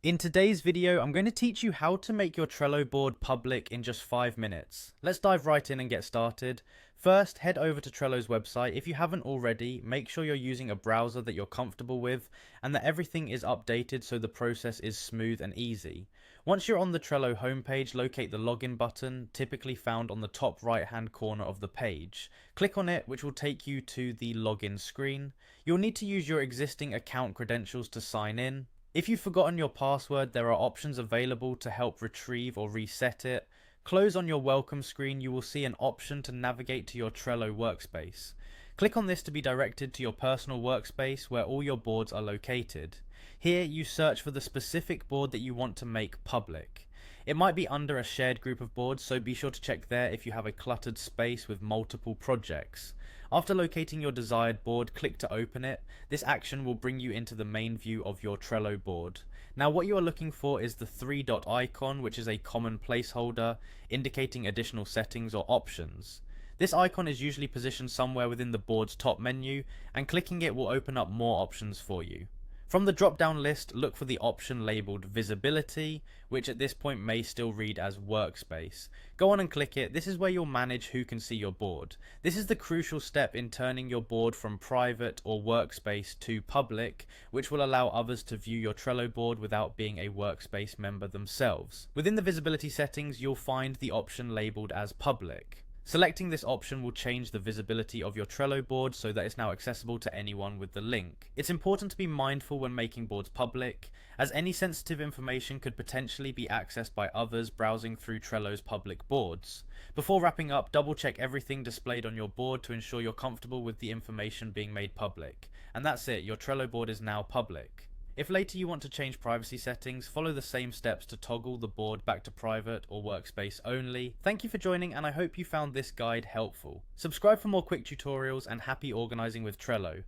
In today's video, I'm going to teach you how to make your Trello board public in just 5 minutes. Let's dive right in and get started. First, head over to Trello's website. If you haven't already, make sure you're using a browser that you're comfortable with and that everything is updated so the process is smooth and easy. Once you're on the Trello homepage, locate the login button, typically found on the top right hand corner of the page. Click on it, which will take you to the login screen. You'll need to use your existing account credentials to sign in. If you've forgotten your password, there are options available to help retrieve or reset it. Close on your welcome screen, you will see an option to navigate to your Trello workspace. Click on this to be directed to your personal workspace where all your boards are located. Here you search for the specific board that you want to make public. It might be under a shared group of boards, so be sure to check there if you have a cluttered space with multiple projects. After locating your desired board, click to open it. This action will bring you into the main view of your Trello board. Now what you are looking for is the 3-dot icon, which is a common placeholder indicating additional settings or options. This icon is usually positioned somewhere within the board's top menu, and clicking it will open up more options for you. From the drop-down list, look for the option labelled Visibility, which at this point may still read as Workspace. Go on and click it. This is where you'll manage who can see your board. This is the crucial step in turning your board from private or workspace to public, which will allow others to view your Trello board without being a workspace member themselves. Within the visibility settings, you'll find the option labelled as Public. Selecting this option will change the visibility of your Trello board so that it's now accessible to anyone with the link. It's important to be mindful when making boards public, as any sensitive information could potentially be accessed by others browsing through Trello's public boards. Before wrapping up, double check everything displayed on your board to ensure you're comfortable with the information being made public. And that's it, your Trello board is now public. If later you want to change privacy settings, follow the same steps to toggle the board back to private or workspace only. Thank you for joining, and I hope you found this guide helpful. Subscribe for more quick tutorials, and happy organizing with Trello.